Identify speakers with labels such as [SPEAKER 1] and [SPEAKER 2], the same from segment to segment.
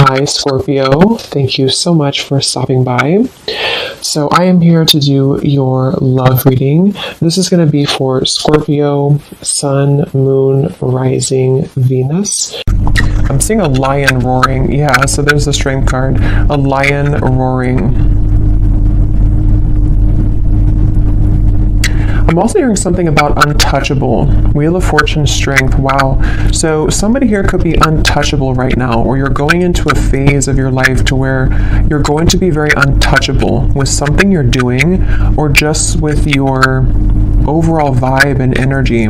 [SPEAKER 1] Hi, Scorpio. Thank you so much for stopping by. So I am here to do your love reading. This is going to be for Scorpio, Sun, Moon, Rising, Venus. I'm seeing a lion roaring. Yeah, so there's the strength card. A lion roaring. I'm also hearing something about untouchable. Wheel of Fortune, strength. Wow. So somebody here could be untouchable right now, or you're going into a phase of your life to where you're going to be very untouchable with something you're doing, or just with your overall vibe and energy.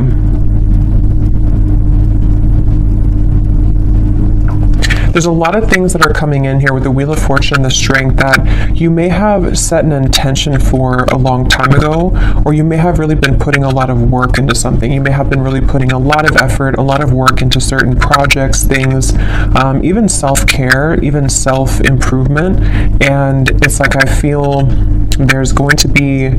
[SPEAKER 1] There's a lot of things that are coming in here with the Wheel of Fortune, the strength, that you may have set an intention for a long time ago, or you may have really been putting a lot of work into something. You may have been really putting a lot of effort, a lot of work into certain projects, things, even self-care, even self-improvement. And it's like I feel there's going to be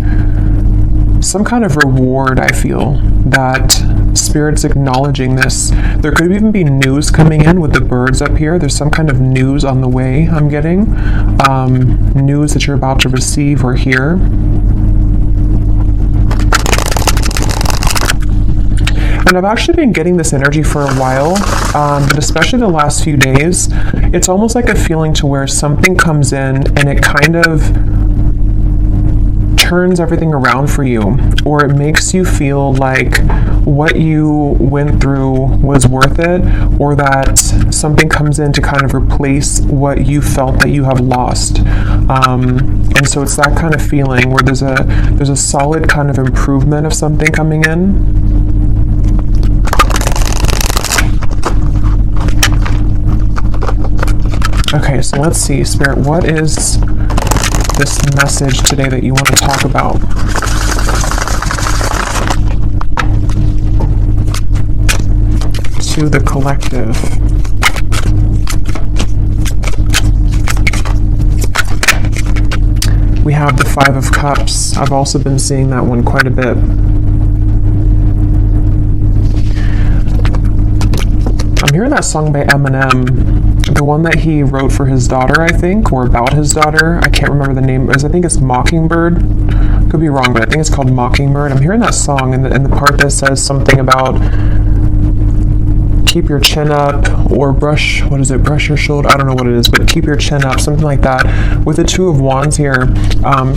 [SPEAKER 1] some kind of reward, I feel, that Spirit's acknowledging this. There could even be news coming in with the birds up here. There's some kind of news on the way I'm getting. News that you're about to receive or hear. And I've actually been getting this energy for a while, but especially the last few days, it's almost like a feeling to where something comes in and it kind of turns everything around for you, or it makes you feel like what you went through was worth it, or that something comes in to kind of replace what you felt that you have lost. And so it's that kind of feeling where there's a solid kind of improvement of something coming in. Okay, so let's see, Spirit, what is this message today that you want to talk about? To the collective. We have the Five of Cups. I've also been seeing that one quite a bit. I'm hearing that song by Eminem. The one that he wrote for his daughter, I think, or about his daughter. I can't remember the name. I think it's Mockingbird. Could be wrong, but I think it's called Mockingbird. I'm hearing that song, and the part that says something about keep your chin up, or brush your shoulder. I don't know what it is, but keep your chin up, something like that. With the Two of Wands here,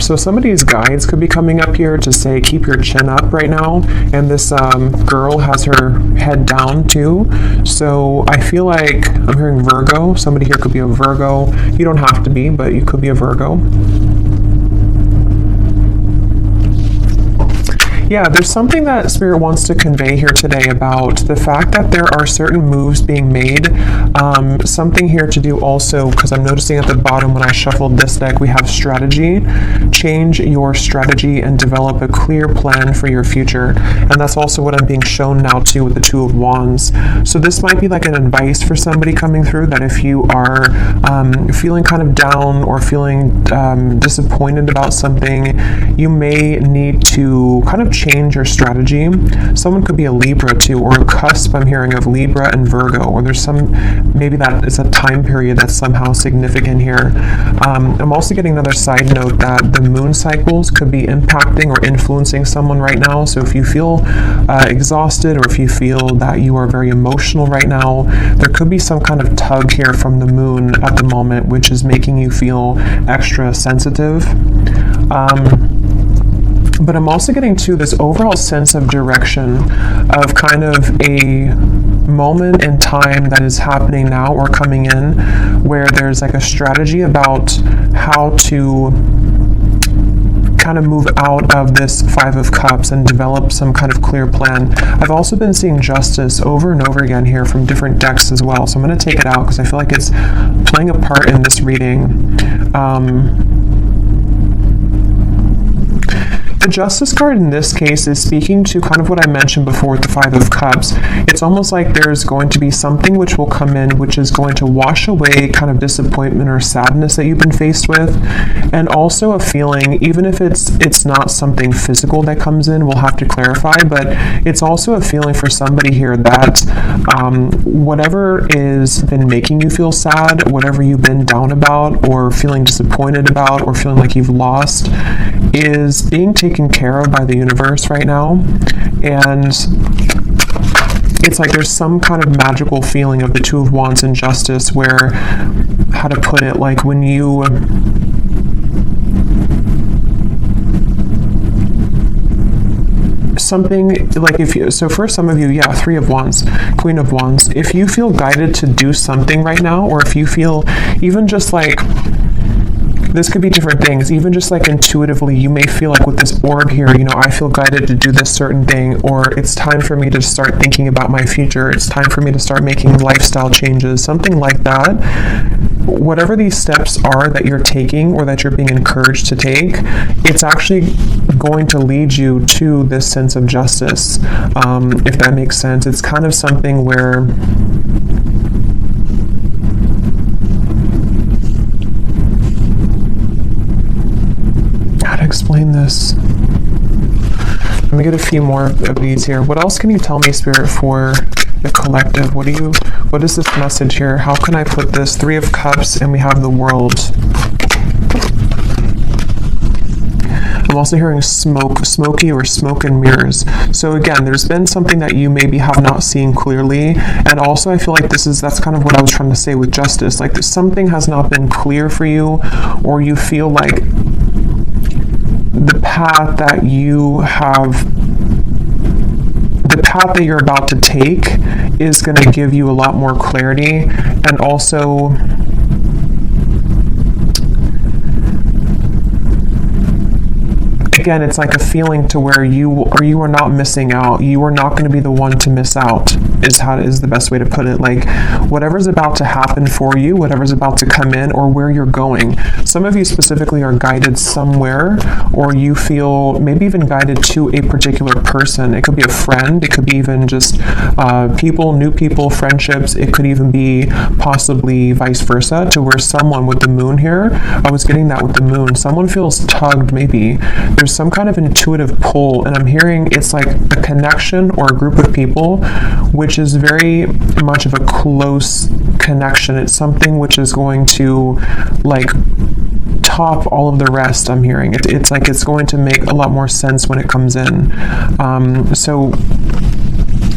[SPEAKER 1] so somebody's guides could be coming up here to say keep your chin up right now, and this girl has her head down too. So I feel like I'm hearing Virgo. Somebody here could be a Virgo. You don't have to be, but you could be a Virgo. Yeah, there's something that Spirit wants to convey here today about the fact that there are certain moves being made. Something here to do also, because I'm noticing at the bottom when I shuffled this deck, we have strategy. Change your strategy and develop a clear plan for your future. And that's also what I'm being shown now too with the Two of Wands. So this might be like an advice for somebody coming through, that if you are feeling kind of down or feeling disappointed about something, you may need to kind of change your strategy. Someone could be a Libra too, or a cusp, I'm hearing, of Libra and Virgo, or there's maybe that is a time period that's somehow significant here. I'm also getting another side note that the moon cycles could be impacting or influencing someone right now. So if you feel exhausted, or if you feel that you are very emotional right now, there could be some kind of tug here from the moon at the moment, which is making you feel extra sensitive. But I'm also getting to this overall sense of direction, of kind of a moment in time that is happening now or coming in, where there's like a strategy about how to kind of move out of this Five of Cups and develop some kind of clear plan. I've also been seeing Justice over and over again here from different decks as well. So I'm going to take it out because I feel like it's playing a part in this reading. The Justice card in this case is speaking to kind of what I mentioned before with the Five of Cups. It's almost like there's going to be something which will come in, which is going to wash away kind of disappointment or sadness that you've been faced with, and also a feeling, even if it's not something physical that comes in, we'll have to clarify, but it's also a feeling for somebody here that whatever is been making you feel sad, whatever you've been down about or feeling disappointed about or feeling like you've lost, is being taken care of by the universe right now. And it's like there's some kind of magical feeling of the Two of Wands and Justice where, how to put it, like when you something like, if you, so for some of you, yeah, Three of Wands, Queen of Wands, if you feel guided to do something right now, or if you feel even just like, this could be different things, even just like intuitively, you may feel like with this orb here, you know, I feel guided to do this certain thing, or it's time for me to start thinking about my future, it's time for me to start making lifestyle changes, something like that. Whatever these steps are that you're taking or that you're being encouraged to take, it's actually going to lead you to this sense of justice, if that makes sense. It's kind of something where explain this. Let me get a few more of these here. What else can you tell me, Spirit, for the collective? What is this message here? How can I put this? Three of Cups, and we have the World. I'm also hearing smoky or smoke and mirrors. So again, there's been something that you maybe have not seen clearly. And also I feel like that's kind of what I was trying to say with Justice. Like something has not been clear for you, or you feel like the path that you're about to take is going to give you a lot more clarity. And also again, it's like a feeling to where you are not missing out. You are not going to be the one to miss out, is the best way to put it. Like whatever's about to happen for you, whatever's about to come in, or where you're going. Some of you specifically are guided somewhere, or you feel maybe even guided to a particular person. It could be a friend. It could be even just new people, friendships. It could even be possibly vice versa, to where someone with the Moon here, I was getting that with the Moon, someone feels tugged maybe. There's some kind of intuitive pull, and I'm hearing it's like a connection or a group of people which is very much of a close connection. It's something which is going to like top all of the rest. I'm hearing it's like it's going to make a lot more sense when it comes in. So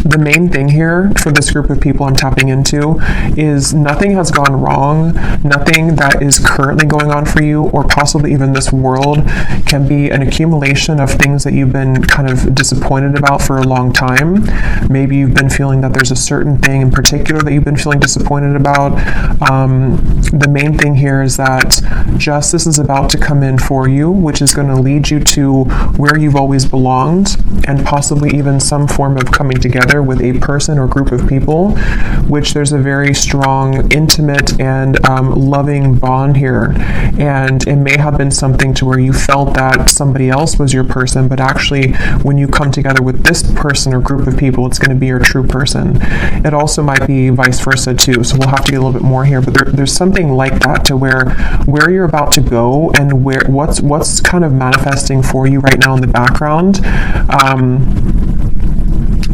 [SPEAKER 1] the main thing here for this group of people I'm tapping into is nothing has gone wrong. Nothing that is currently going on for you, or possibly even this world, can be an accumulation of things that you've been kind of disappointed about for a long time. Maybe you've been feeling that there's a certain thing in particular that you've been feeling disappointed about. The main thing here is that justice is about to come in for you, which is going to lead you to where you've always belonged, and possibly even some form of coming together with a person or group of people, which there's a very strong, intimate, and loving bond here. And it may have been something to where you felt that somebody else was your person, but actually when you come together with this person or group of people, it's going to be your true person. It also might be vice versa too, so we'll have to get a little bit more here, but there's something like that, to where you're about to go and what's kind of manifesting for you right now in the background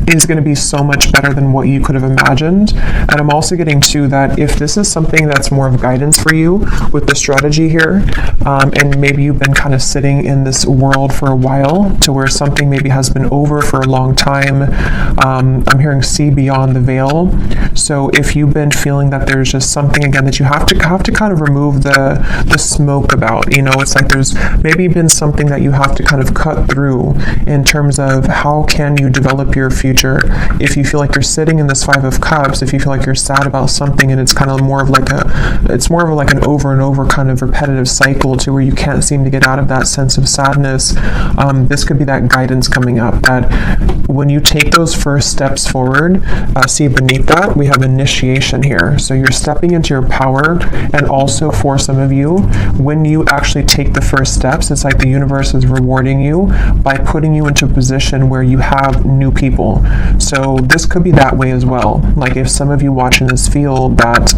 [SPEAKER 1] is going to be so much better than what you could have imagined. And I'm also getting to that if this is something that's more of guidance for you with the strategy here, and maybe you've been kind of sitting in this world for a while, to where something maybe has been over for a long time. I'm hearing see beyond the veil. So if you've been feeling that there's just something again that you have to kind of remove the smoke about, you know, it's like there's maybe been something that you have to kind of cut through in terms of how can you develop your future future. If you feel like you're sitting in this Five of Cups, if you feel like you're sad about something and it's kind of more of like an over and over kind of repetitive cycle to where you can't seem to get out of that sense of sadness, this could be that guidance coming up, that when you take those first steps forward, see beneath that, we have initiation here. So you're stepping into your power, and also for some of you, when you actually take the first steps, it's like the universe is rewarding you by putting you into a position where you have new people. So this could be that way as well. Like if some of you watching this feel that,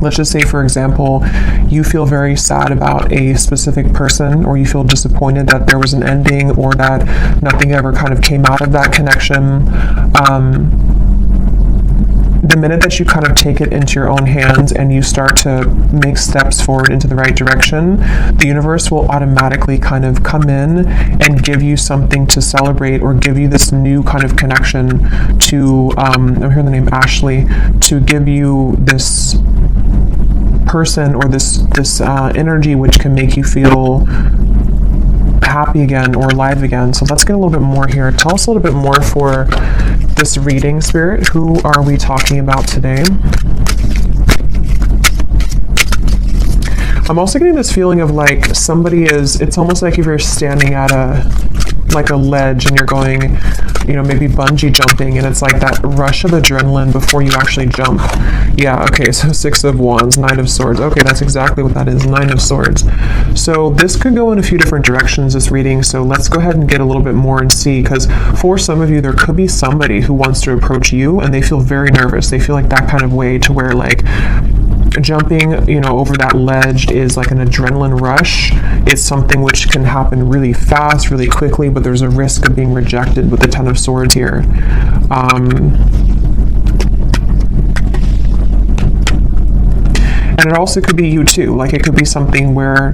[SPEAKER 1] let's just say, for example, you feel very sad about a specific person, or you feel disappointed that there was an ending, or that nothing ever kind of came out of that connection. The minute that you kind of take it into your own hands and you start to make steps forward into the right direction, the universe will automatically kind of come in and give you something to celebrate, or give you this new kind of connection to, I'm hearing the name Ashley, to give you this person or this energy which can make you feel happy again or alive again. So let's get a little bit more here. Tell us a little bit more for this reading, Spirit. Who are we talking about today? I'm also getting this feeling of like somebody is, it's almost like if you're standing at a ledge and you're going, you know, maybe bungee jumping, and it's like that rush of adrenaline before you actually jump. Yeah, okay, so Six of Wands, Knight of Swords. Okay, that's exactly what that is, Nine of Swords. So this could go in a few different directions, this reading, so let's go ahead and get a little bit more and see, because for some of you, there could be somebody who wants to approach you and they feel very nervous. They feel like that kind of way, to where like jumping, you know, over that ledge is like an adrenaline rush. It's something which can happen really fast, really quickly, but there's a risk of being rejected with the Ten of Swords here. And it also could be you too. Like it could be something where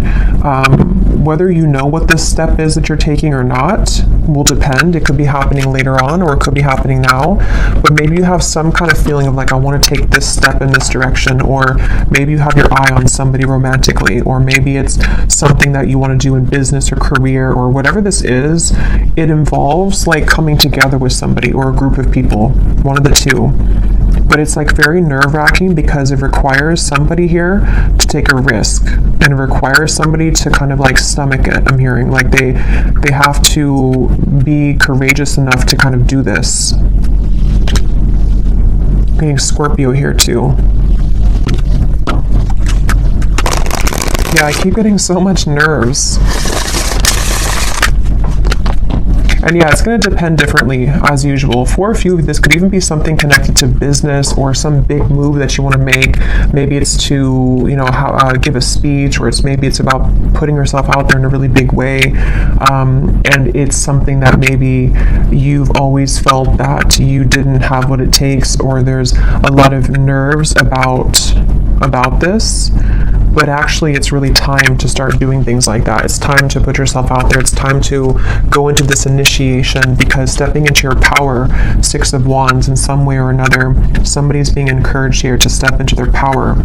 [SPEAKER 1] whether you know what this step is that you're taking or not will depend. It could be happening later on, or it could be happening now. But maybe you have some kind of feeling of like, I want to take this step in this direction, or maybe you have your eye on somebody romantically, or maybe it's something that you want to do in business or career, or whatever this is. It involves like coming together with somebody or a group of people, one of the two. But it's like very nerve-wracking, because it requires somebody here to take a risk, and it requires somebody to kind of like stomach it. I'm hearing like they have to be courageous enough to kind of do this. I'm getting Scorpio here too. Yeah, I keep getting so much nerves. And yeah, it's going to depend differently as usual. For a few of you, this could even be something connected to business or some big move that you want to make. Maybe it's to, you know, give a speech, or maybe it's about putting yourself out there in a really big way. And it's something that maybe you've always felt that you didn't have what it takes, or there's a lot of nerves about this. But actually, it's really time to start doing things like that. It's time to put yourself out there. It's time to go into this initiation, because stepping into your power, Six of Wands, in some way or another, somebody's being encouraged here to step into their power.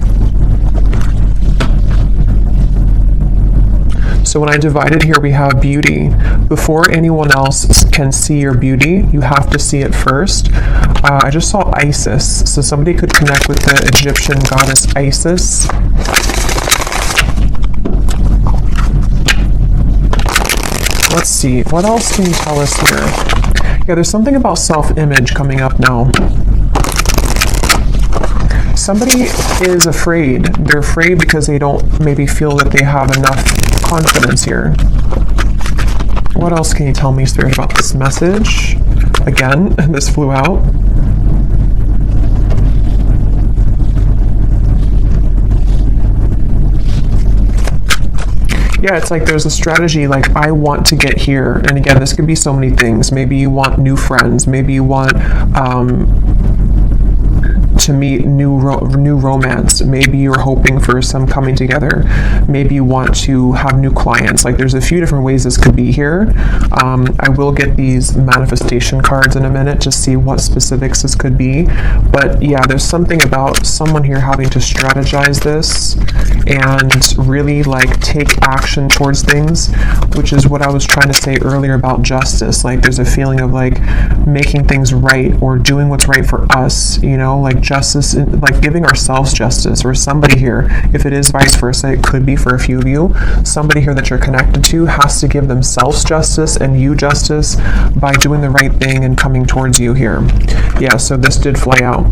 [SPEAKER 1] So when I divided here, we have beauty. Before anyone else can see your beauty, you have to see it first. I just saw Isis. So somebody could connect with the Egyptian goddess Isis. Let's see, what else can you tell us here? Yeah, there's something about self-image coming up now. Somebody is afraid. They're afraid because they don't maybe feel that they have enough confidence here. What else can you tell me, Spirit, about this message? Again, this flew out. Yeah, it's like there's a strategy, like I want to get here. And again, this could be so many things. Maybe you want new friends. Maybe you want to meet new romance. Maybe you're hoping for some coming together. Maybe you want to have new clients. Like there's a few different ways this could be here. I will get these manifestation cards in a minute to see what specifics this could be. But yeah, there's something about someone here having to strategize this and really like take action towards things, which is what I was trying to say earlier about justice. Like there's a feeling of like making things right or doing what's right for us, you know, like justice, like giving ourselves justice, or somebody here, if it is vice versa, it could be for a few of you, somebody here that you're connected to has to give themselves justice and you justice by doing the right thing and coming towards you here. Yeah, so this did fly out.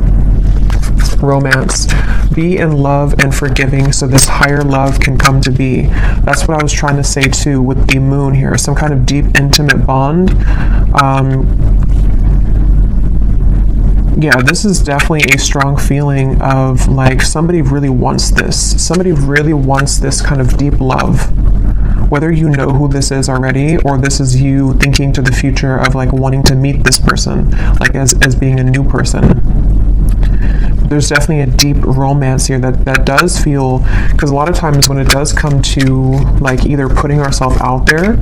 [SPEAKER 1] Romance. Be in love and forgiving so this higher love can come to be. That's what I was trying to say too with the moon here. Some kind of deep, intimate bond. Yeah, this is definitely a strong feeling of like somebody really wants this. Somebody really wants this kind of deep love. Whether you know who this is already, or this is you thinking to the future of like wanting to meet this person, like as being a new person. There's definitely a deep romance here that does feel, because a lot of times when it does come to like either putting ourselves out there,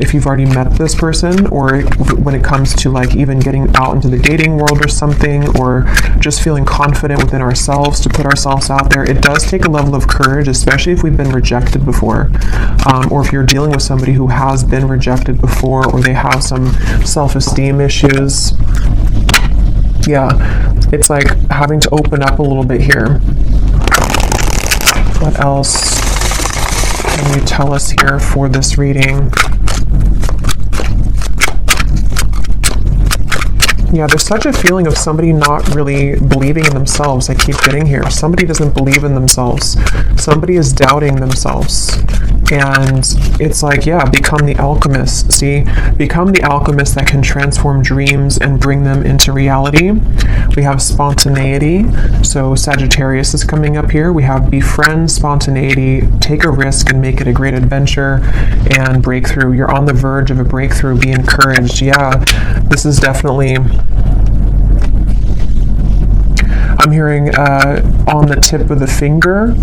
[SPEAKER 1] if you've already met this person, or when it comes to like even getting out into the dating world or something, or just feeling confident within ourselves to put ourselves out there, it does take a level of courage, especially if we've been rejected before, or if you're dealing with somebody who has been rejected before, or they have some self-esteem issues. Yeah, it's like having to open up a little bit here. What else can you tell us here for this reading? Yeah, there's such a feeling of somebody not really believing in themselves. I keep getting here. Somebody doesn't believe in themselves. Somebody is doubting themselves. And it's like, yeah, become the alchemist. See, become the alchemist that can transform dreams and bring them into reality. We have spontaneity. So Sagittarius is coming up here. We have befriend spontaneity, take a risk and make it a great adventure, and breakthrough. You're on the verge of a breakthrough. Be encouraged. Yeah, this is definitely, I'm hearing on the tip of the finger.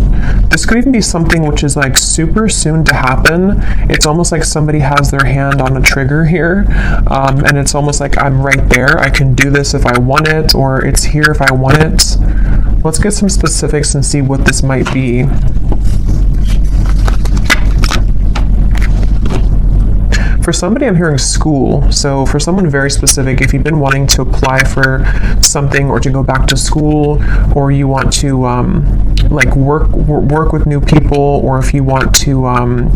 [SPEAKER 1] This could even be something which is like super soon to happen. It's almost like somebody has their hand on a trigger here, and it's almost like I'm right there. I can do this if I want it, or it's here if I want it. Let's get some specifics and see what this might be. For somebody, I'm hearing school. So for someone very specific, if you've been wanting to apply for something or to go back to school, or you want to like work with new people, or if you want to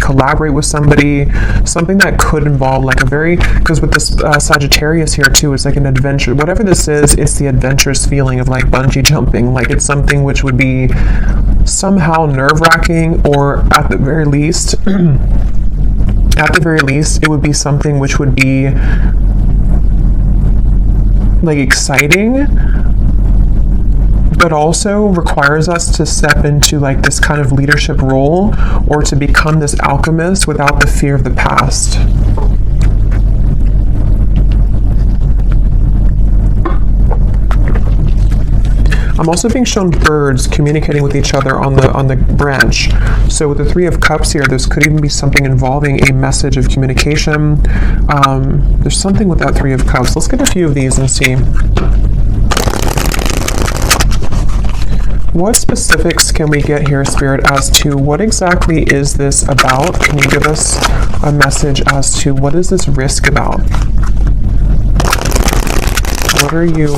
[SPEAKER 1] collaborate with somebody, something that could involve like a very, because with this Sagittarius here too, it's like an adventure. Whatever this is, it's the adventurous feeling of like bungee jumping. Like it's something which would be somehow nerve-wracking, or at the very least, it would be something which would be like exciting, but also requires us to step into like this kind of leadership role, or to become this alchemist without the fear of the past. I'm also being shown birds communicating with each other on the branch. So with the Three of Cups here, this could even be something involving a message of communication. There's something with that Three of Cups. Let's get a few of these and see. What specifics can we get here, Spirit, as to what exactly is this about? Can you give us a message as to what is this risk about? What are you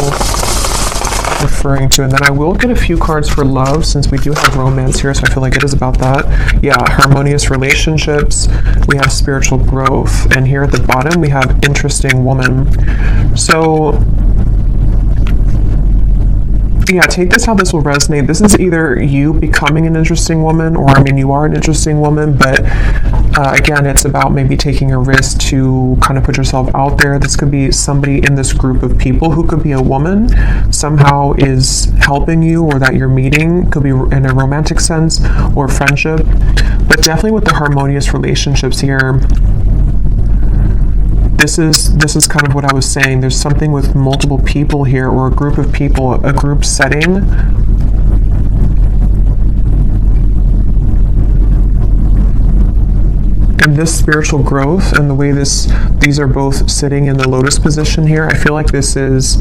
[SPEAKER 1] referring to? And then I will get a few cards for love, since we do have romance here, so I feel like it is about that. Yeah, harmonious relationships. We have spiritual growth, and here at the bottom we have interesting woman. So yeah, take this how this will resonate. This is either you becoming an interesting woman, or I mean you are an interesting woman, but again, it's about maybe taking a risk to kind of put yourself out there. This could be somebody in this group of people who could be a woman, somehow is helping you, or that you're meeting. Could be in a romantic sense or friendship, but definitely with the harmonious relationships here. This is kind of what I was saying. There's something with multiple people here, or a group of people, a group setting. And this spiritual growth and the way these are both sitting in the lotus position here, I feel like this is,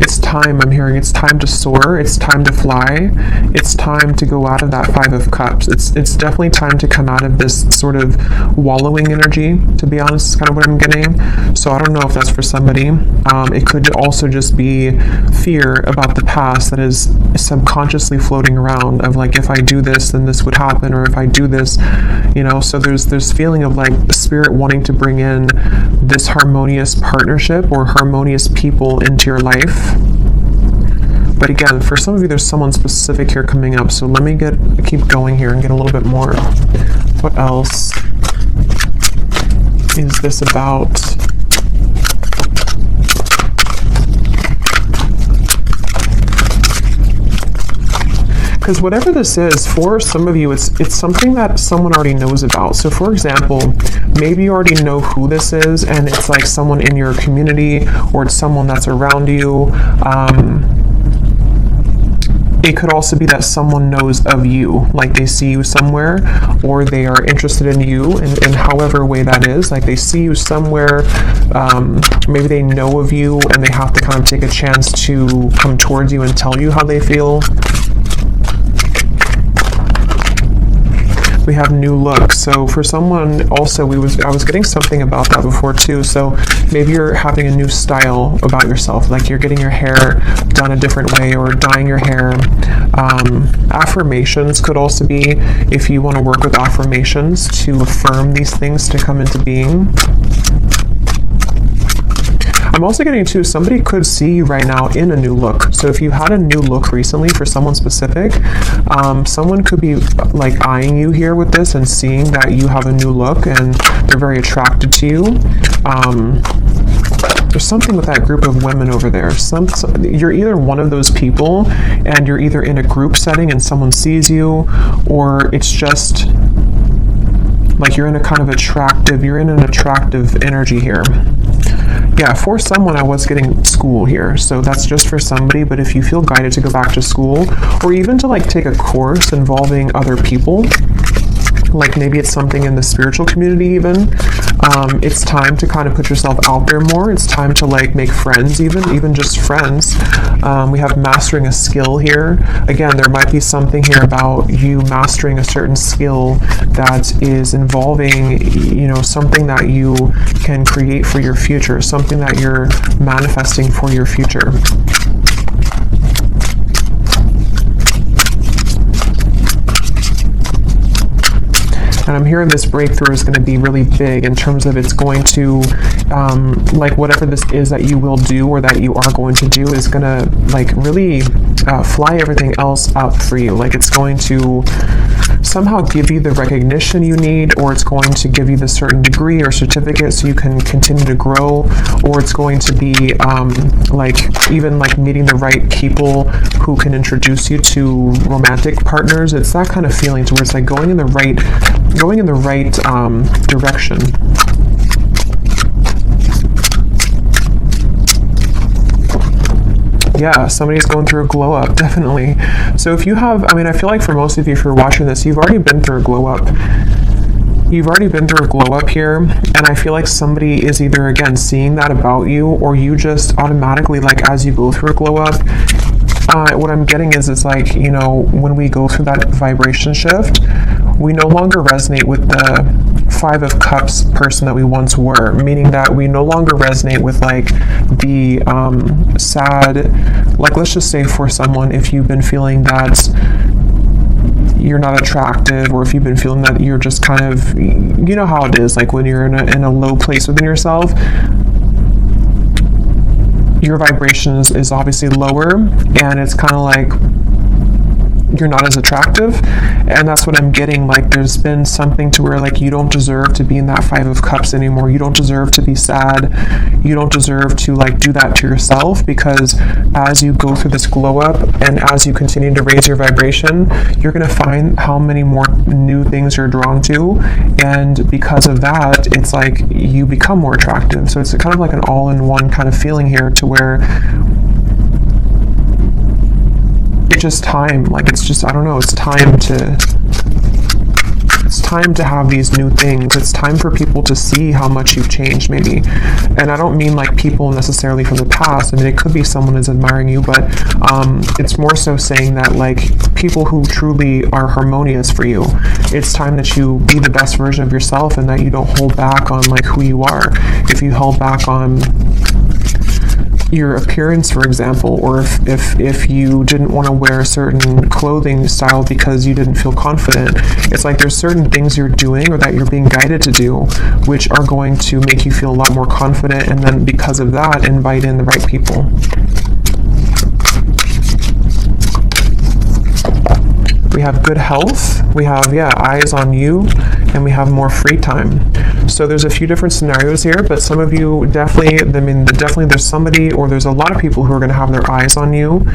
[SPEAKER 1] it's time. I'm hearing it's time to soar. It's time to fly. It's time to go out of that Five of Cups. It's definitely time to come out of this sort of wallowing energy, to be honest, is kind of what I'm getting. So I don't know if that's for somebody. It could also just be fear about the past that is subconsciously floating around of like, if I do this, then this would happen, or if I do this, you know. So there's feeling of like spirit wanting to bring in this harmonious partnership or harmonious people into your life. But again, for some of you, there's someone specific here coming up. So let me keep going here and get a little bit more. What else is this about? Because whatever this is, for some of you, it's something that someone already knows about. So for example, maybe you already know who this is, and it's like someone in your community, or it's someone that's around you. It could also be that someone knows of you, like they see you somewhere, or they are interested in you in however way that is. Like they see you somewhere, maybe they know of you, and they have to kind of take a chance to come towards you and tell you how they feel. We have new look. So for someone also, I was getting something about that before too. So maybe you're having a new style about yourself, like you're getting your hair done a different way or dyeing your hair. Affirmations could also be, if you want to work with affirmations to affirm these things to come into being. I'm also getting too, somebody could see you right now in a new look. So if you had a new look recently for someone specific, someone could be like eyeing you here with this and seeing that you have a new look and they're very attracted to you. There's something with that group of women over there. You're either one of those people and you're either in a group setting and someone sees you, or it's just like you're in an attractive energy here. Yeah, for someone, I was getting school here, so that's just for somebody. But if you feel guided to go back to school, or even to like take a course involving other people, like maybe it's something in the spiritual community even, it's time to kind of put yourself out there more. It's time to like make friends, even just friends. We have mastering a skill here. Again, there might be something here about you mastering a certain skill that is involving, you know, something that you can create for your future, something that you're manifesting for your future. And I'm hearing this breakthrough is going to be really big in terms of it's going to, like whatever this is that you will do or that you are going to do is going to like really fly everything else up for you. Like it's going to somehow give you the recognition you need, or it's going to give you the certain degree or certificate so you can continue to grow, or it's going to be like even like meeting the right people who can introduce you to romantic partners. It's that kind of feeling to where it's like going in the right direction. Yeah, somebody's going through a glow up, definitely. So if you have, I mean, I feel like for most of you, if you're watching this, you've already been through a glow up. You've already been through a glow up here, and I feel like somebody is either, again, seeing that about you, or you just automatically, like, as you go through a glow up, what I'm getting is it's like, you know, when we go through that vibration shift, we no longer resonate with the Five of Cups person that we once were, meaning that we no longer resonate with like the sad, like let's just say for someone, if you've been feeling that you're not attractive, or if you've been feeling that you're just kind of, you know how it is, like when you're in a low place within yourself, your vibration is obviously lower, and it's kind of like you're not as attractive. And that's what I'm getting, like there's been something to where like you don't deserve to be in that Five of Cups anymore. You don't deserve to be sad. You don't deserve to like do that to yourself, because as you go through this glow up and as you continue to raise your vibration, you're going to find how many more new things you're drawn to, and because of that, it's like you become more attractive. So it's kind of like an all-in-one kind of feeling here, to where it's just time, like it's just, I don't know, it's time to it's time to have these new things. It's time for people to see how much you've changed, maybe. And I don't mean like people necessarily from the past. I mean, it could be someone is admiring you, but it's more so saying that like people who truly are harmonious for you, it's time that you be the best version of yourself and that you don't hold back on like who you are. If you held back on your appearance, for example, or if you didn't want to wear a certain clothing style because you didn't feel confident, it's like there's certain things you're doing or that you're being guided to do which are going to make you feel a lot more confident, and then because of that invite in the right people. We have good health, we have, eyes on you, and we have more free time. So there's a few different scenarios here, but some of you definitely there's somebody, or there's a lot of people who are going to have their eyes on you,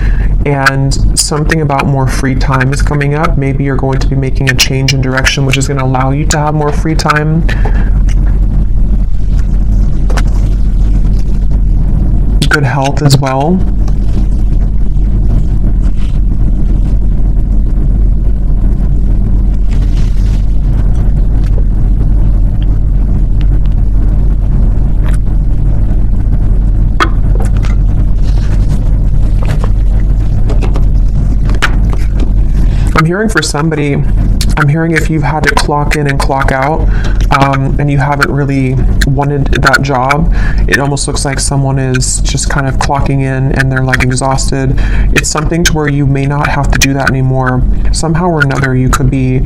[SPEAKER 1] and something about more free time is coming up. Maybe you're going to be making a change in direction, which is going to allow you to have more free time. Good health as well. I'm hearing for somebody, I'm hearing if you've had to clock in and clock out, and you haven't really wanted that job, it almost looks like someone is just kind of clocking in and they're like exhausted. It's something to where you may not have to do that anymore. Somehow or another, you could be,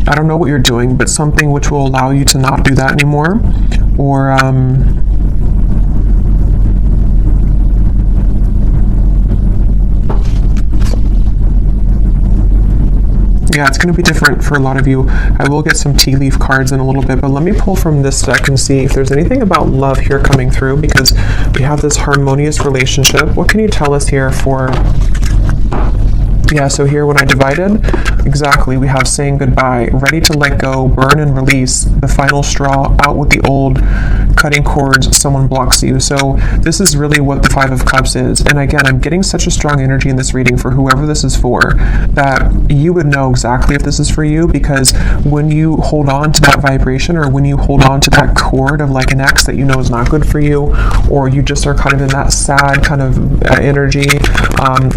[SPEAKER 1] I don't know what you're doing, but something which will allow you to not do that anymore. Or, yeah, it's going to be different for a lot of you. I will get some tea leaf cards in a little bit, but let me pull from this deck and see if there's anything about love here coming through, because we have this harmonious relationship. What can you tell us here for... Yeah, so here when I divided, exactly, we have saying goodbye, ready to let go, burn and release, the final straw, out with the old, cutting cords, someone blocks you. So this is really what the Five of Cups is. And again, I'm getting such a strong energy in this reading for whoever this is for, that you would know exactly if this is for you, because when you hold on to that vibration, or when you hold on to that cord of like an ex that you know is not good for you, or you just are kind of in that sad kind of energy,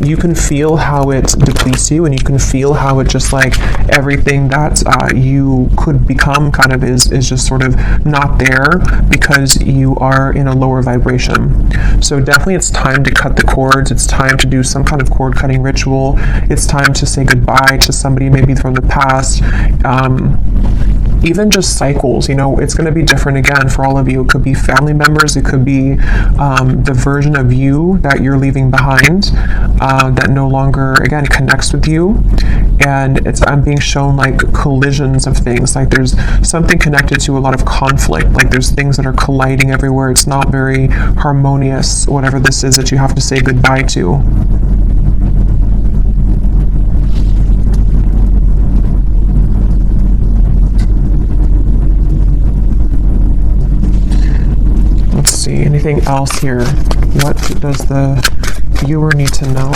[SPEAKER 1] you can feel how it depletes you, and you can feel how it just like everything that you could become kind of is just sort of not there because you are in a lower vibration. So definitely it's time to cut the cords. It's time to do some kind of cord cutting ritual. It's time to say goodbye to somebody maybe from the past. Even just cycles, it's going to be different again for all of you. It could be family members. It could be the version of you that you're leaving behind that no longer, again, connects with you. And I'm being shown like collisions of things. Like there's something connected to a lot of conflict. Like there's things that are colliding everywhere. It's not very harmonious, whatever this is that you have to say goodbye to. Anything else here? What does the viewer need to know?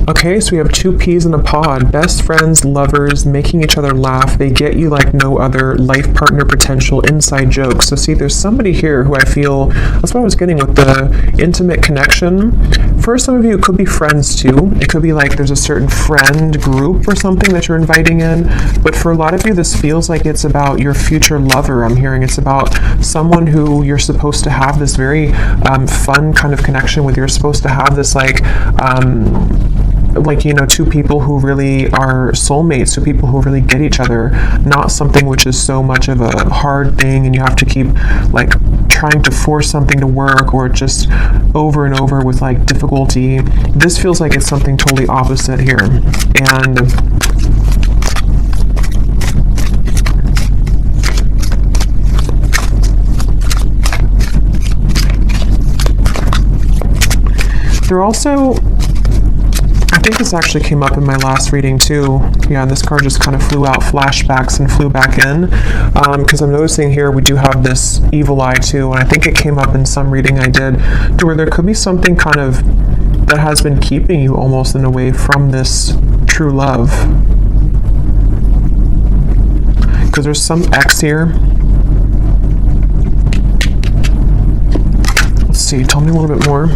[SPEAKER 1] Okay, so we have two peas in a pod. Best friends, lovers, making each other laugh. They get you like no other. Life partner potential, inside jokes. So see, there's somebody here who I feel, that's what I was getting with the intimate connection. For some of you, it could be friends too. It could be like there's a certain friend group or something that you're inviting in. But for a lot of you, this feels like it's about your future lover. I'm hearing it's about someone who you're supposed to have this very fun kind of connection with. You're supposed to have this like two people who really are soulmates, two people who really get each other, not something which is so much of a hard thing and you have to keep like trying to force something to work, or just over and over with like difficulty. This feels like it's something totally opposite here. And they're also, I think this actually came up in my last reading too. Yeah, and this card just kind of flew out, flashbacks, and flew back in. Because I'm noticing here we do have this evil eye too, and I think it came up in some reading I did, to where there could be something kind of that has been keeping you almost in a way from this true love. Because there's some X here. Let's see, tell me a little bit more.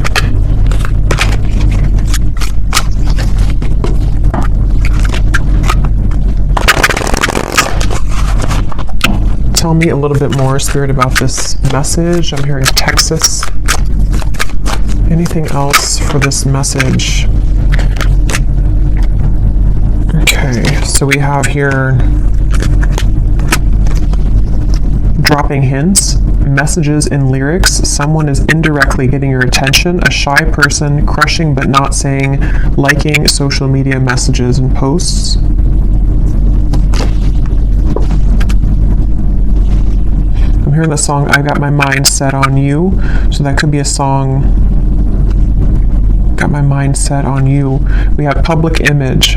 [SPEAKER 1] Tell me a little bit more, Spirit, about this message. I'm hearing Texas. Anything else for this message? Okay, so we have here dropping hints, messages in lyrics. Someone is indirectly getting your attention. A shy person, crushing but not saying, liking social media messages and posts. I'm hearing the song "I Got My Mind Set on You," so that could be a song. Got my mind set on you. We have public image.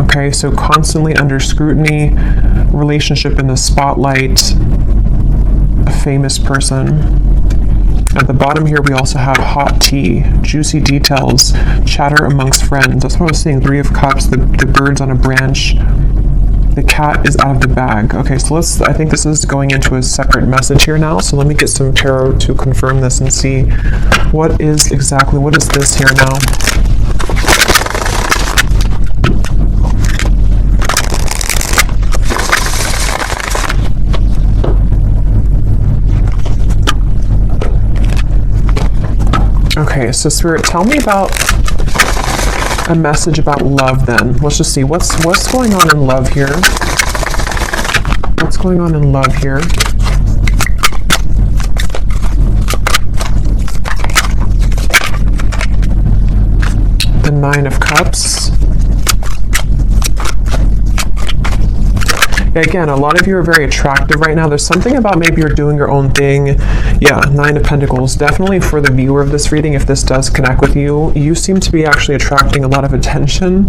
[SPEAKER 1] Okay, so constantly under scrutiny, relationship in the spotlight, a famous person. At the bottom here, we also have hot tea, juicy details, chatter amongst friends. That's what I was saying. 3 of Cups, the birds on a branch. The cat is out of the bag. Okay, so I think this is going into a separate message here now. So let me get some tarot to confirm this and see what is this here now? Okay, so Spirit, tell me about a message about love then. Let's just see what's going on in love here. What's going on in love here? The 9 of Cups. Again, a lot of you are very attractive right now. There's something about maybe you're doing your own thing. Yeah, 9 of Pentacles. Definitely for the viewer of this reading, if this does connect with you, you seem to be actually attracting a lot of attention.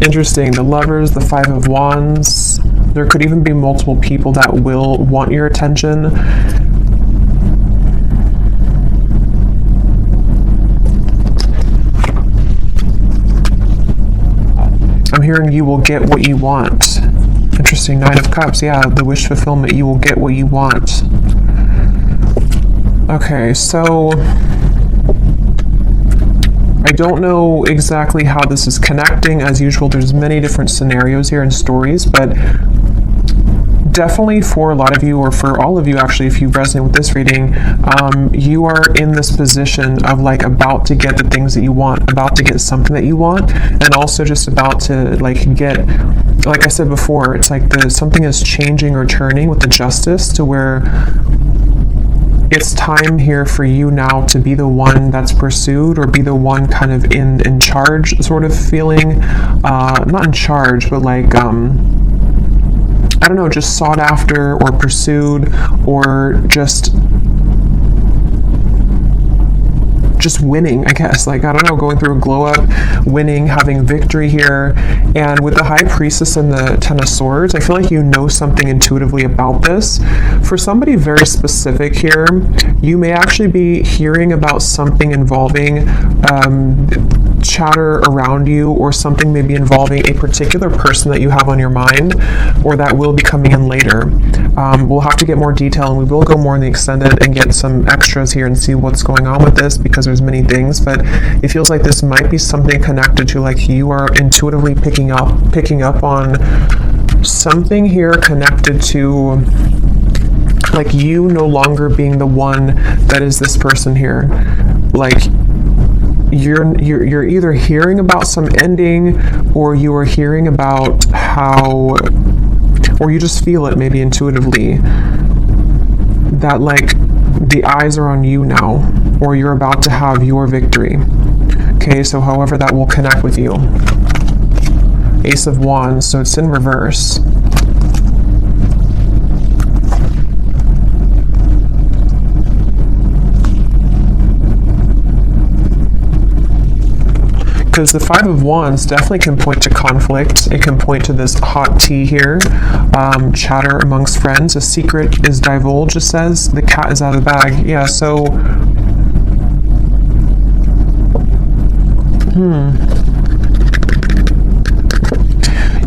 [SPEAKER 1] Interesting. The Lovers, the 5 of Wands. There could even be multiple people that will want your attention. I'm hearing you will get what you want. Interesting. 9 of Cups. Yeah, the wish fulfillment. You will get what you want. Okay, so I don't know exactly how this is connecting. As usual, there's many different scenarios here and stories, but definitely for a lot of you, or for all of you actually, if you resonate with this reading, you are in this position of like about to get the things that you want, about to get something that you want, and also just about to like get, like I said before, it's like something is changing or turning with the Justice, to where it's time here for you now to be the one that's pursued, or be the one kind of in charge sort of feeling, not in charge, but like, I don't know, just sought after or pursued, or just winning, I guess. Like, I don't know, going through a glow up, winning, having victory here. And with the High Priestess and the 10 of Swords, I feel like you know something intuitively about this. For somebody very specific here, you may actually be hearing about something involving chatter around you, or something maybe involving a particular person that you have on your mind, or that will be coming in later. We'll have to get more detail, and we will go more in the extended and get some extras here and see what's going on with this, because there's many things, but it feels like this might be something connected to, like, you are intuitively picking up on something here connected to, like, you no longer being the one that is this person here. Like, you're either hearing about some ending, or you are hearing about how, or you just feel it maybe intuitively, that like the eyes are on you now, or you're about to have your victory. Okay, so however that will connect with you. Ace of Wands, so it's in reverse. because the Five of Wands definitely can point to conflict. It can point to this hot tea here, chatter amongst friends. A secret is divulged, it says. The cat is out of the bag. Yeah, so...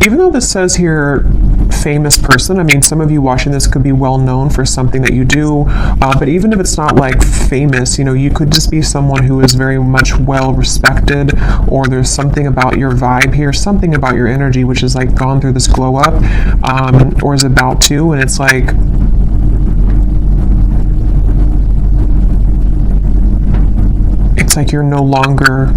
[SPEAKER 1] Even though this says here famous person, I mean, some of you watching this could be well known for something that you do, but even if it's not like famous, you know, you could just be someone who is very much well respected, or there's something about your vibe here, something about your energy which is like gone through this glow up, or is about to, and it's like you're no longer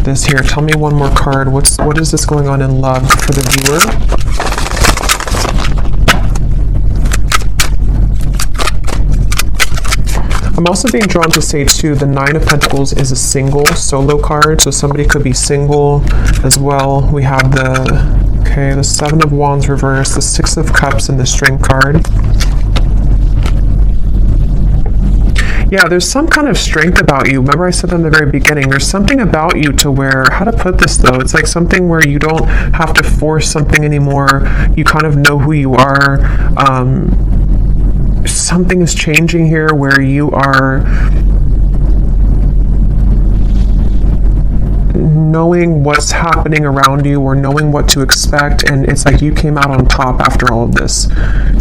[SPEAKER 1] this here. Tell me one more card. What is this going on in love for the viewer? I'm also being drawn to say too, the Nine of Pentacles is a single solo card, so somebody could be single as well. We have the Seven of Wands reversed, the Six of Cups, and the Strength card. Yeah, there's some kind of strength about you. Remember I said in the very beginning, there's something about you to where, how to put this though, it's like something where you don't have to force something anymore. You kind of know who you are. Something is changing here where you are knowing what's happening around you, or knowing what to expect, and it's like you came out on top after all of this.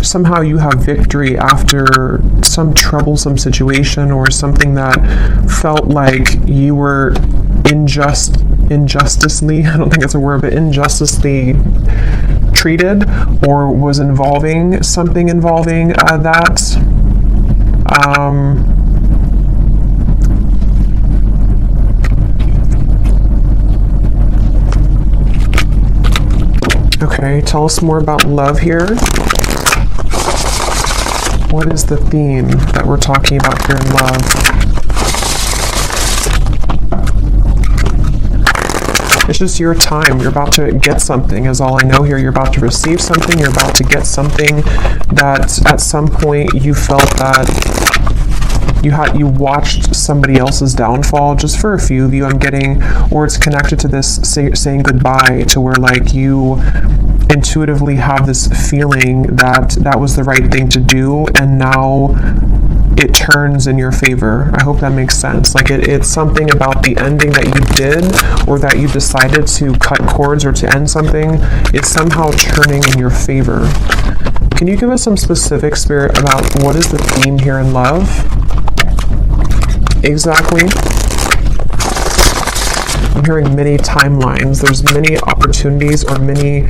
[SPEAKER 1] Somehow you have victory after some troublesome situation, or something that felt like you were injusticely, I don't think it's a word, but injusticely treated, or was involving something involving that. Okay, tell us more about love here. What is the theme that we're talking about here in love? It's just your time. You're about to get something, is all I know here. You're about to receive something. You're about to get something that at some point you felt that you watched somebody else's downfall. Just for a few of you, I'm getting, or it's connected to this saying goodbye, to where like you intuitively have this feeling that that was the right thing to do, and now it turns in your favor. I hope that makes sense. Like it's something about the ending that you did, or that you decided to cut cords or to end something, is somehow turning in your favor. Can you give us some specific, Spirit, about what is the theme here in love? Exactly. I'm hearing many timelines. There's many opportunities, or many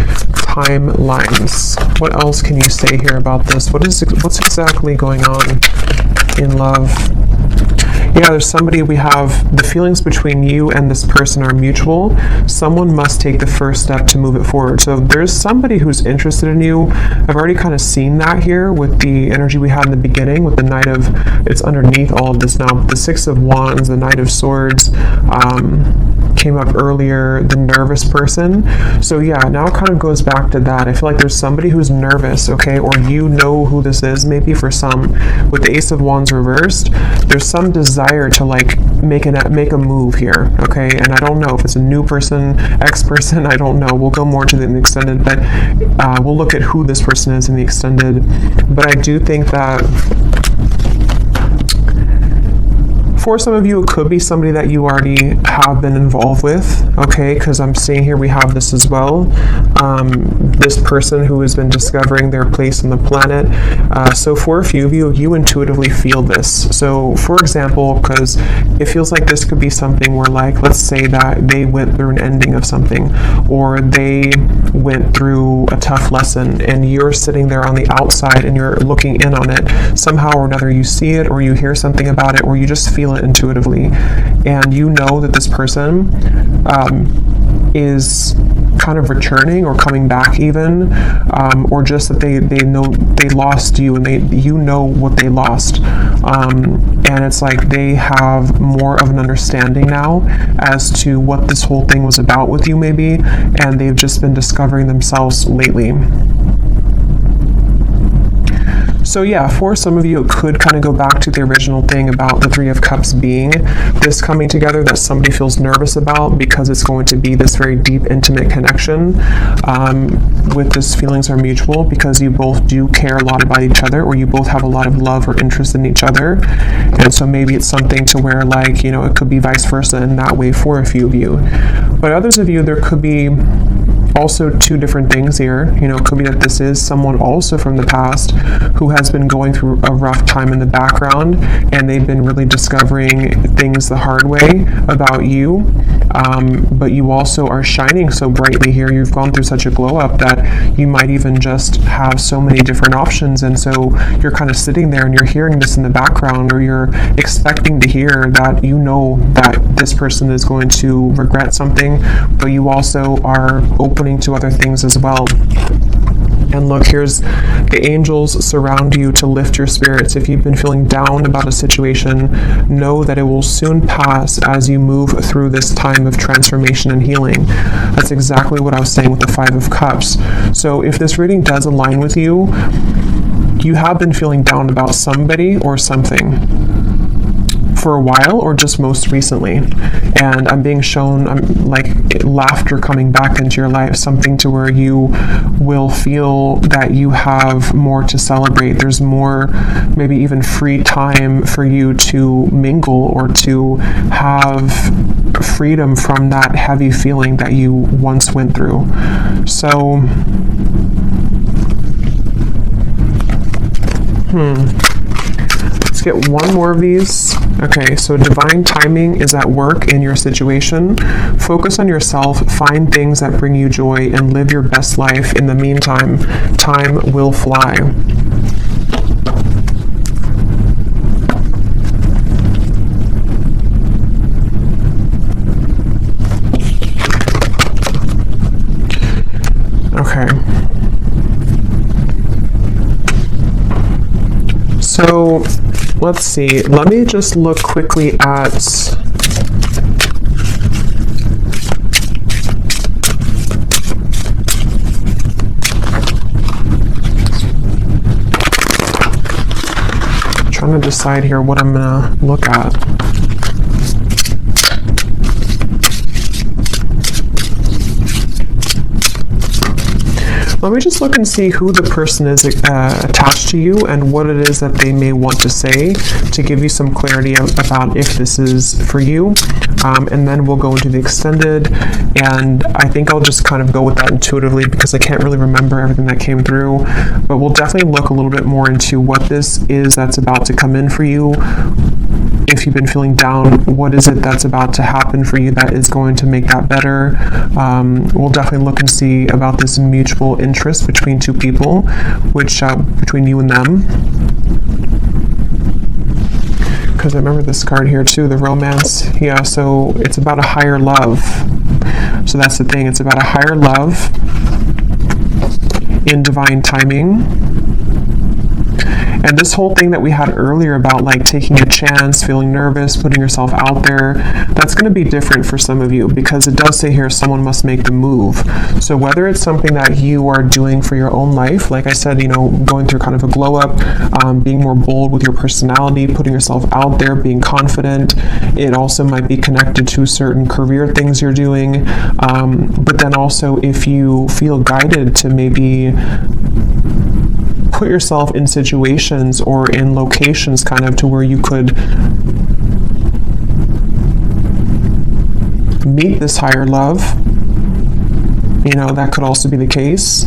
[SPEAKER 1] timelines. What else can you say here about this? What's exactly going on in love? Yeah, there's somebody, we have the feelings between you and this person are mutual. Someone must take the first step to move it forward. So there's somebody who's interested in you. I've already kind of seen that here with the energy we had in the beginning with the Knight of, it's underneath all of this now, the Six of Wands, the Knight of Swords, came up earlier, the nervous person. So yeah, now it kind of goes back to that. I feel like there's somebody who's nervous, okay, or you know who this is, maybe for some. With the Ace of Wands reversed, there's some desire to like make a move here, okay? And I don't know if it's a new person, ex-person, I don't know. We'll go more to the extended, but we'll look at who this person is in the extended. But I do think that for some of you, it could be somebody that you already have been involved with, okay? Because I'm seeing here we have this as well. This person who has been discovering their place on the planet. So for a few of you, you intuitively feel this. So for example, because it feels like this could be something where, like, let's say that they went through an ending of something, or they went through a tough lesson, and you're sitting there on the outside and you're looking in on it. Somehow or another, you see it, or you hear something about it, or you just feel it intuitively, and you know that this person is kind of returning or coming back even, or just that they know they lost you, and you know what they lost, and it's like they have more of an understanding now as to what this whole thing was about with you maybe, and they've just been discovering themselves lately. So yeah, for some of you, it could kind of go back to the original thing about the Three of Cups being this coming together that somebody feels nervous about, because it's going to be this very deep, intimate connection with this feelings are mutual, because you both do care a lot about each other, or you both have a lot of love or interest in each other. And so maybe it's something to where, like, you know, it could be vice versa in that way for a few of you. But others of you, there could be also two different things here. You know, it could be that this is someone also from the past who has been going through a rough time in the background, and they've been really discovering things the hard way about you. But you also are shining so brightly here. You've gone through such a glow up that you might even just have so many different options. And so you're kind of sitting there and you're hearing this in the background, or you're expecting to hear that you know that this person is going to regret something, but you also are opening to other things as well. And look, here's the angels surround you to lift your spirits. If you've been feeling down about a situation, know that it will soon pass as you move through this time of transformation and healing. That's exactly what I was saying with the Five of Cups. So if this reading does align with you, you have been feeling down about somebody or something for a while, or just most recently. And I'm being shown like laughter coming back into your life, something to where you will feel that you have more to celebrate. There's more, maybe even free time for you to mingle or to have freedom from that heavy feeling that you once went through. So, let's get one more of these. Okay, so divine timing is at work in your situation. Focus on yourself, find things that bring you joy, and live your best life. In the meantime, time will fly. Okay. So, let's see. Let me just look quickly at trying to decide here what I'm gonna look at. Let me just look and see who the person is attached to you and what it is that they may want to say, to give you some clarity about if this is for you. And then we'll go into the extended, and I think I'll just kind of go with that intuitively because I can't really remember everything that came through. But we'll definitely look a little bit more into what this is that's about to come in for you. If you've been feeling down, what is it that's about to happen for you that is going to make that better? We'll definitely look and see about this mutual interest between two people, which between you and them. Because I remember this card here too, the romance. Yeah, so it's about a higher love. So that's the thing, it's about a higher love in divine timing. And this whole thing that we had earlier about like taking a chance, feeling nervous, putting yourself out there, that's going to be different for some of you, because it does say here someone must make the move. So whether it's something that you are doing for your own life, like I said, you know, going through kind of a glow up, being more bold with your personality, putting yourself out there, being confident. It also might be connected to certain career things you're doing. But then also if you feel guided to maybe put yourself in situations or in locations kind of to where you could meet this higher love, you know, that could also be the case.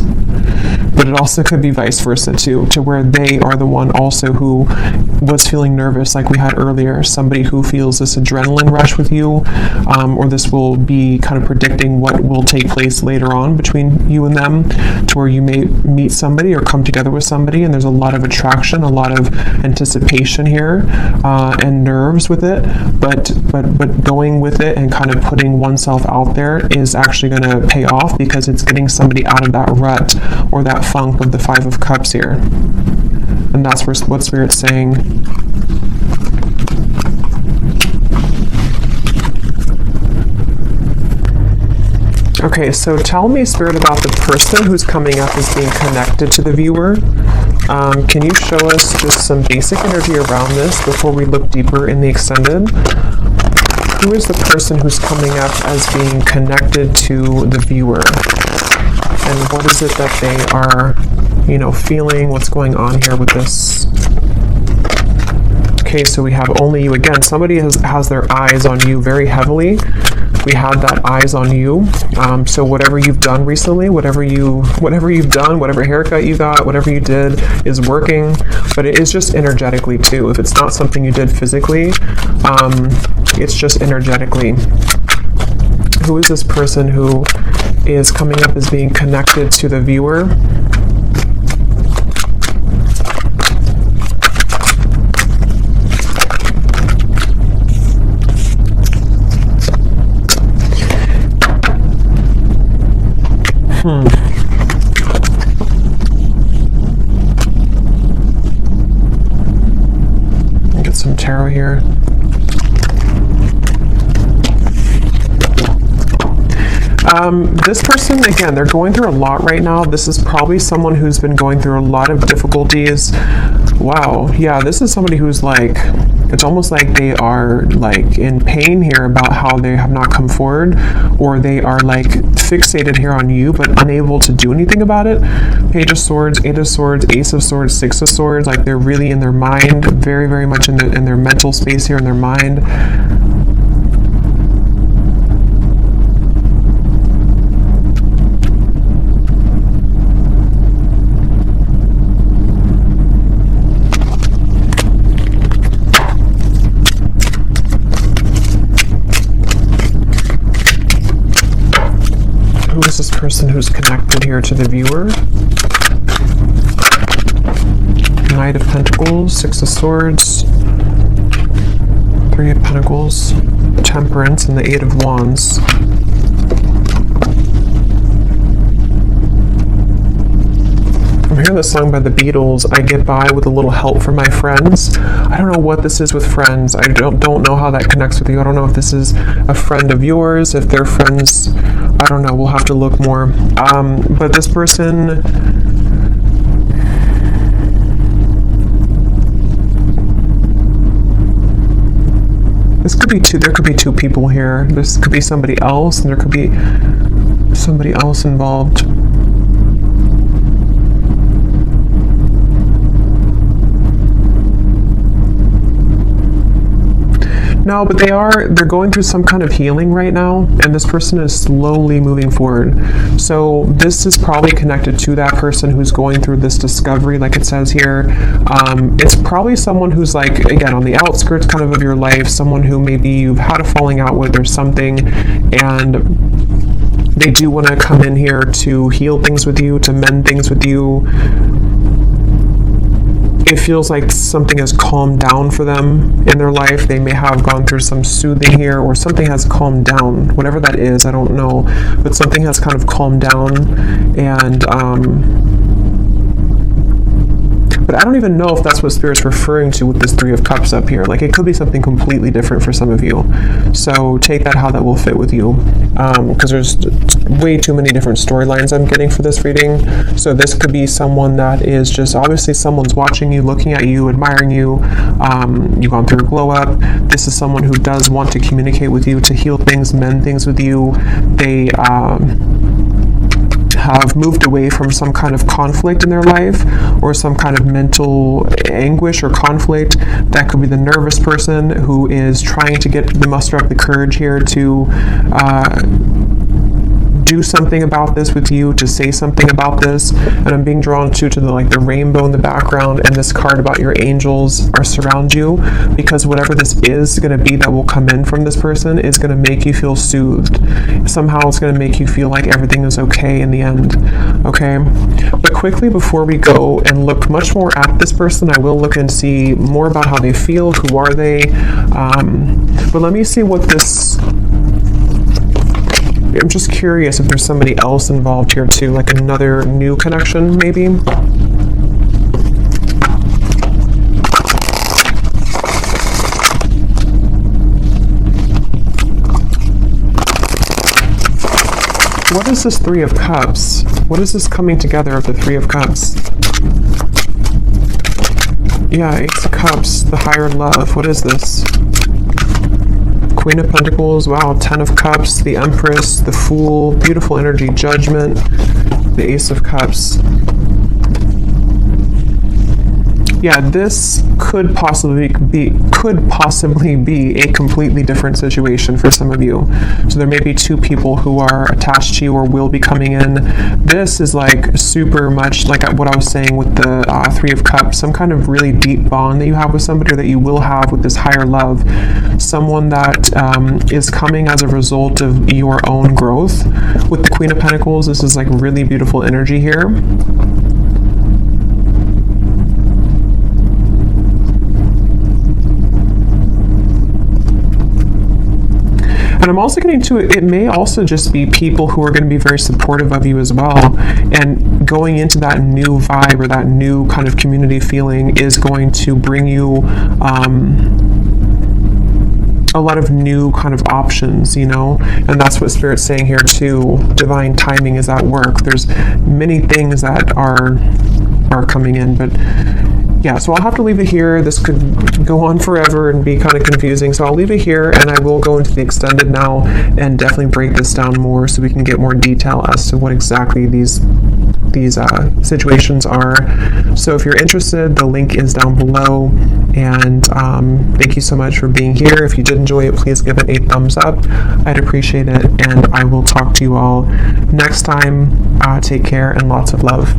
[SPEAKER 1] But it also could be vice versa too, to where they are the one also who was feeling nervous, like we had earlier, somebody who feels this adrenaline rush with you, or this will be kind of predicting what will take place later on between you and them, to where you may meet somebody or come together with somebody, and there's a lot of attraction, a lot of anticipation here, and nerves with it, but going with it and kind of putting oneself out there is actually going to pay off, because it's getting somebody out of that rut or that funk of the Five of Cups here. And that's what Spirit's saying. Okay, so tell me, Spirit, about the person who's coming up as being connected to the viewer. Can you show us just some basic energy around this before we look deeper in the extended? Who is the person who's coming up as being connected to the viewer? And what is it that they are, you know, feeling? What's going on here with this? Okay, so we have only you again. Somebody has their eyes on you very heavily. We had that eyes on you. So whatever you've done recently, whatever you've done, whatever haircut you got, whatever you did is working, but it is just energetically too. If it's not something you did physically, it's just energetically. Who is this person who is coming up as being connected to the viewer? Get some tarot here. This person, again, they're going through a lot right now. This is probably someone who's been going through a lot of difficulties. Wow. Yeah, this is somebody who's like, it's almost like they are like in pain here about how they have not come forward, or they are like fixated here on you but unable to do anything about it. Page of Swords, Eight of Swords, Ace of Swords, Six of Swords, like they're really in their mind, very, very much in their mental space here in their mind. Who is this person who's connected here to the viewer? Knight of Pentacles, Six of Swords, Three of Pentacles, Temperance, and the Eight of Wands. I'm hearing this song by the Beatles, I get by with a little help from my friends. I don't know what this is with friends. I don't know how that connects with you. I don't know if this is a friend of yours, if they're friends. I don't know. We'll have to look more. But this person, this could be two. There could be two people here. This could be somebody else, and there could be somebody else involved. No, but they're going through some kind of healing right now, and this person is slowly moving forward. So this is probably connected to that person who's going through this discovery, like it says here. It's probably someone who's like, again, on the outskirts kind of your life, someone who maybe you've had a falling out with or something, and they do want to come in here to heal things with you, to mend things with you. It feels like something has calmed down for them in their life. They may have gone through some soothing here, or something has calmed down. Whatever that is, I don't know. But something has kind of calmed down, and but I don't even know if that's what Spirit's referring to with this Three of Cups up here. Like, it could be something completely different for some of you. So take that how that will fit with you. Because there's way too many different storylines I'm getting for this reading. So this could be someone that is just, obviously someone's watching you, looking at you, admiring you. You've gone through a glow up. This is someone who does want to communicate with you, to heal things, mend things with you. They have moved away from some kind of conflict in their life, or some kind of mental anguish or conflict. That could be the nervous person who is trying to muster up the courage here to do something about this with you, to say something about this. And I'm being drawn to the rainbow in the background, and this card about your angels are surround you, because whatever this is going to be that will come in from this person is going to make you feel soothed. Somehow it's going to make you feel like everything is okay in the end. Okay, but quickly before we go and look much more at this person, I will look and see more about how they feel. Who are they? But let me see what this, I'm just curious if there's somebody else involved here too, like another new connection maybe. What is this Three of Cups? What is this coming together of the Three of Cups? Yeah, Ace of Cups, the higher love. What is this? Queen of Pentacles, wow, 10 of Cups, the Empress, the Fool, beautiful energy, Judgment, the Ace of Cups. Yeah, this could possibly be a completely different situation for some of you. So there may be two people who are attached to you or will be coming in. This is like super much like what I was saying with the Three of Cups, some kind of really deep bond that you have with somebody, or that you will have with this higher love. Someone that is coming as a result of your own growth. With the Queen of Pentacles, this is like really beautiful energy here. And I'm also getting to it may also just be people who are going to be very supportive of you as well. And going into that new vibe or that new kind of community feeling is going to bring you a lot of new kind of options, you know, and that's what Spirit's saying here too. Divine timing is at work. There's many things that are coming in, but yeah, so I'll have to leave it here. This could go on forever and be kind of confusing, so I'll leave it here, and I will go into the extended now and definitely break this down more so we can get more detail as to what exactly these situations are. So if you're interested, the link is down below, and thank you so much for being here. If you did enjoy it, please give it a thumbs up. I'd appreciate it, and I will talk to you all next time. Take care and lots of love.